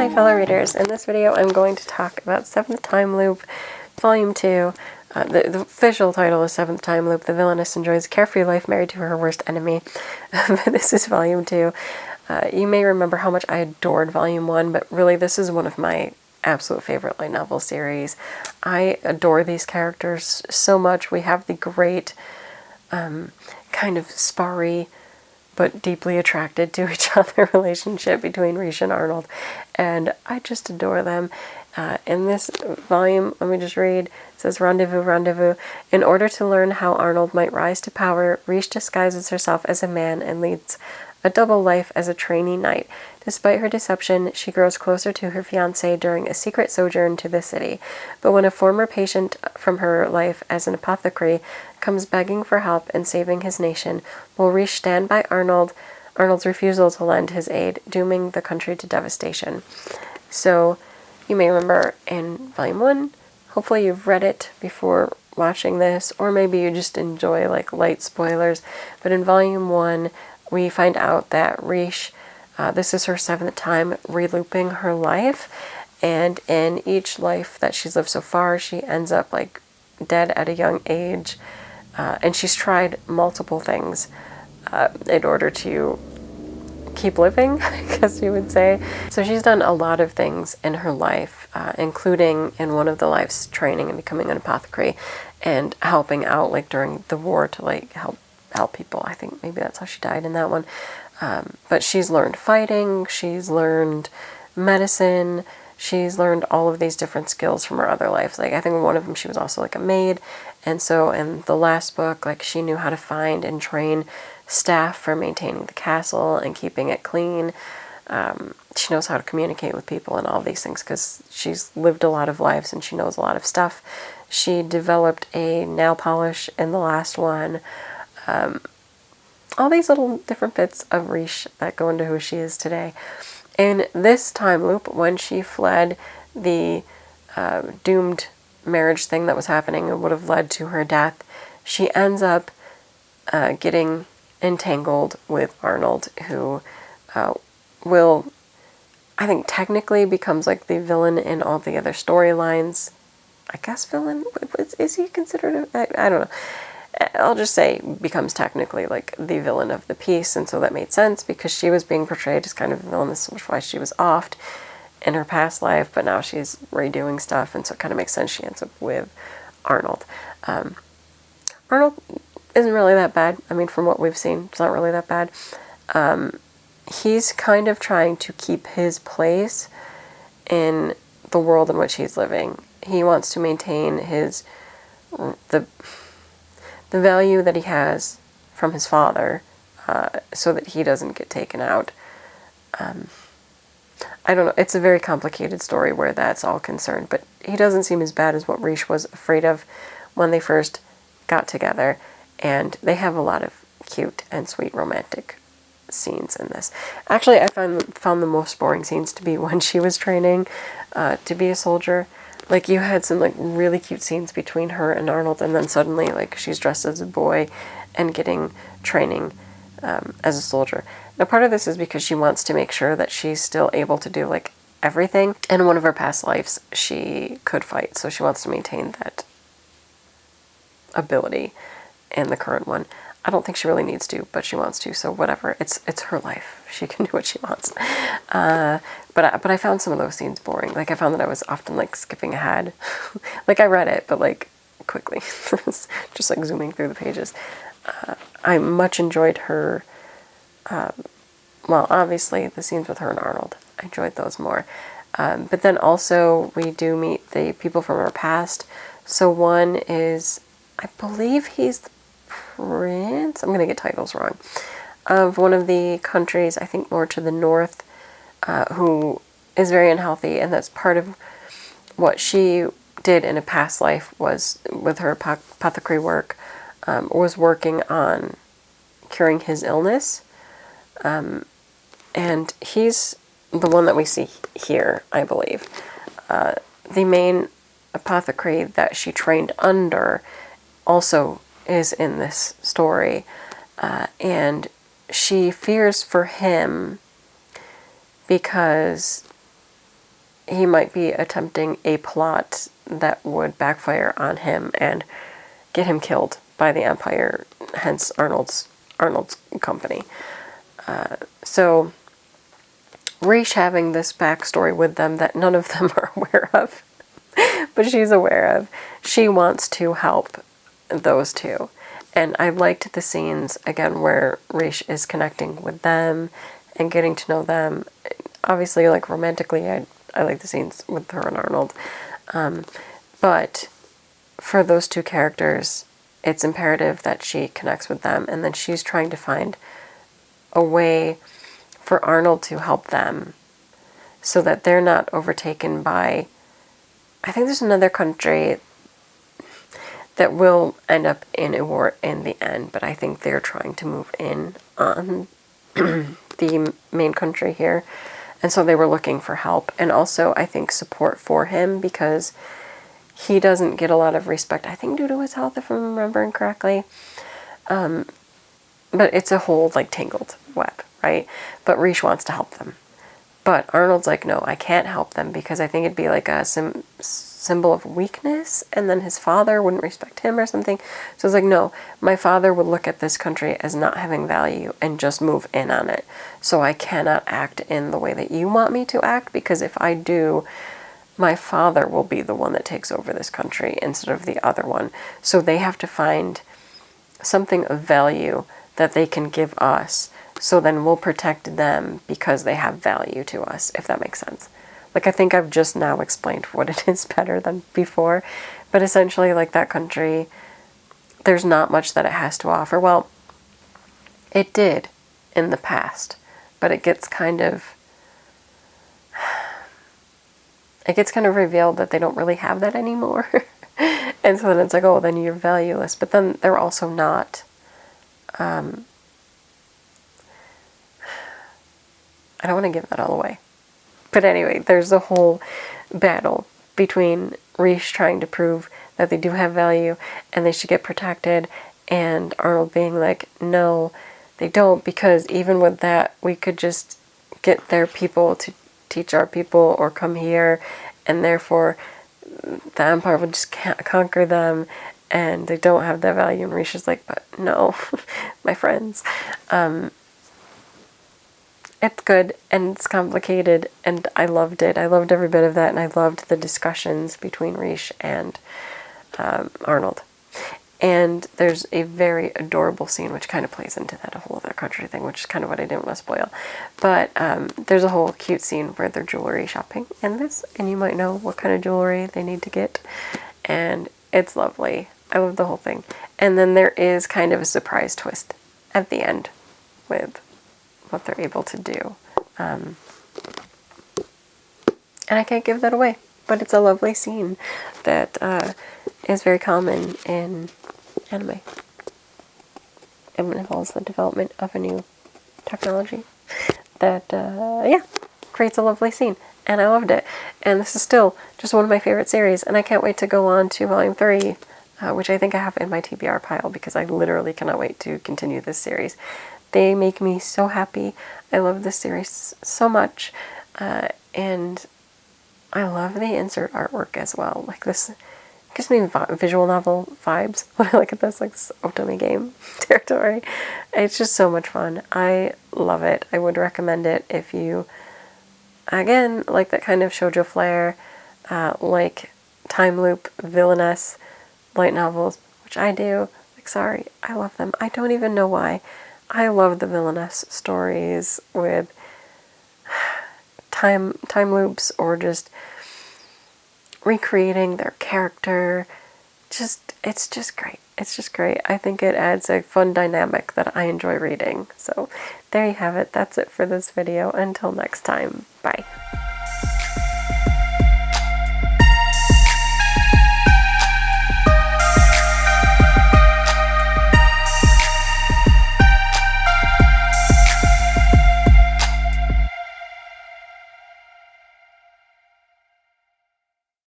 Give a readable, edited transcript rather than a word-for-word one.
Hi fellow readers, in this video I'm going to talk about Seventh Time Loop, Volume 2. The official title is Seventh Time Loop, the villainess enjoys a carefree life married to her worst enemy. But this is Volume 2. You may remember how much I adored Volume 1, but really this is one of my absolute favorite light novel series. I adore these characters so much. We have the great kind of sparry but deeply attracted to each other relationship between Riche and Arnold, and I just adore them. In this volume, let me just read, it says, Rendezvous, rendezvous. In order to learn how Arnold might rise to power, Riche disguises herself as a man and leads a double life as a trainee knight. Despite her deception, she grows closer to her fiancé during a secret sojourn to the city. But when a former patient from her life as an apothecary comes begging for help and saving his nation, will Riche stand by Arnold's refusal to lend his aid, dooming the country to devastation. So, you may remember in Volume 1, hopefully you've read it before watching this, or maybe you just enjoy like light spoilers, but in Volume 1, we find out that Riche, this is her 7th time relooping her life, and in each life that she's lived so far, she ends up like dead at a young age, and she's tried multiple things in order to keep living, I guess you would say. So she's done a lot of things in her life, including in one of the lives training and becoming an apothecary and helping out like during the war to like help people. I think maybe that's how she died in that one. But she's learned fighting, she's learned medicine, she's learned all of these different skills from her other lives. Like I think one of them she was also like a maid, and so in the last book, like she knew how to find and train staff for maintaining the castle and keeping it clean. She knows how to communicate with people and all these things because she's lived a lot of lives and she knows a lot of stuff. She developed a nail polish in the last one. All these little different bits of Riche that go into who she is today. In this time loop, when she fled the doomed marriage thing that was happening and would have led to her death, she ends up getting entangled with Arnold, who will, I think, technically becomes like the villain in all the other storylines. I guess villain? Is he considered I don't know. I'll just say becomes technically like the villain of the piece, and so that made sense because she was being portrayed as kind of a villain. This is why she was offed in her past life, but now she's redoing stuff, and so it kind of makes sense she ends up with Arnold. Arnold isn't really that bad. I mean, from what we've seen, it's not really that bad. He's kind of trying to keep his place in the world in which he's living. He wants to maintain the value that he has from his father, so that he doesn't get taken out. I don't know, it's a very complicated story where that's all concerned, but he doesn't seem as bad as what Riche was afraid of when they first got together, and they have a lot of cute and sweet romantic scenes in this. Actually, I found the most boring scenes to be when she was training to be a soldier. Like, you had some, like, really cute scenes between her and Arnold, and then suddenly, like, she's dressed as a boy and getting training as a soldier. Now, part of this is because she wants to make sure that she's still able to do, like, everything. In one of her past lives, she could fight, so she wants to maintain that ability in the current one. I don't think she really needs to, but she wants to, so whatever. It's her life. She can do what she wants. But I found some of those scenes boring. Like, I found that I was often, like, skipping ahead. Like, I read it, but, like, quickly. Just, like, zooming through the pages. I much enjoyed her, well, obviously, the scenes with her and Arnold. I enjoyed those more. But then also, we do meet the people from our past. So one is, I believe he's the prince, I'm going to get titles wrong, of one of the countries, I think more to the north, who is very unhealthy, and that's part of what she did in a past life was, with her apothecary work, was working on curing his illness, and he's the one that we see here, I believe. The main apothecary that she trained under also is in this story, and she fears for him because he might be attempting a plot that would backfire on him and get him killed by the Empire, hence Arnold's company. So Raish having this backstory with them that none of them are aware of, but she's aware of, she wants to help those two. And I liked the scenes, again, where Raish is connecting with them and getting to know them. Obviously, like, romantically, I like the scenes with her and Arnold. But for those two characters, it's imperative that she connects with them, and then she's trying to find a way for Arnold to help them so that they're not overtaken by, I think there's another country that will end up in a war in the end, but I think they're trying to move in on the main country here. And so they were looking for help, and also I think support for him, because he doesn't get a lot of respect, I think due to his health, if I'm remembering correctly. But it's a whole, like, tangled web, right? But Raish wants to help them. But Arnold's like, no, I can't help them because I think it'd be like a symbol of weakness, and then his father wouldn't respect him or something. So it's like, no, my father would look at this country as not having value and just move in on it. So I cannot act in the way that you want me to act, because if I do, my father will be the one that takes over this country instead of the other one. So they have to find something of value that they can give us, so then we'll protect them because they have value to us, if that makes sense. Like, I think I've just now explained what it is better than before, but essentially, like, that country, there's not much that it has to offer. Well, it did in the past, but it gets kind of revealed that they don't really have that anymore. And so then it's like, oh, then you're valueless. But then they're also not, I don't want to give that all away. But anyway, there's a whole battle between Raish trying to prove that they do have value and they should get protected, and Arnold being like, no, they don't, because even with that, we could just get their people to teach our people or come here, and therefore the Empire would just can't conquer them, and they don't have that value. And Raish is like, but no, my friends. It's good, and it's complicated, and I loved it. I loved every bit of that, and I loved the discussions between Raish and Arnold. And there's a very adorable scene which kind of plays into that whole other country thing, which is kind of what I didn't want to spoil. But there's a whole cute scene where they're jewelry shopping in this, and you might know what kind of jewelry they need to get. And it's lovely. I love the whole thing. And then there is kind of a surprise twist at the end with what they're able to do. And I can't give that away, but it's a lovely scene that is very common in anime. It involves the development of a new technology that, creates a lovely scene. And I loved it. And this is still just one of my favorite series, and I can't wait to go on to Volume 3, which I think I have in my TBR pile, because I literally cannot wait to continue this series. They make me so happy. I love this series so much. And I love the insert artwork as well. Like, this gives me visual novel vibes when I look at this, like this Otome game territory. It's just so much fun. I love it. I would recommend it if you, again, like that kind of shoujo flair, like time loop, villainess, light novels, which I do. Like, sorry, I love them. I don't even know why. I love the villainess stories with time loops, or just recreating their character. It's just great. It's just great. I think it adds a fun dynamic that I enjoy reading. So there you have it. That's it for this video. Until next time. Bye.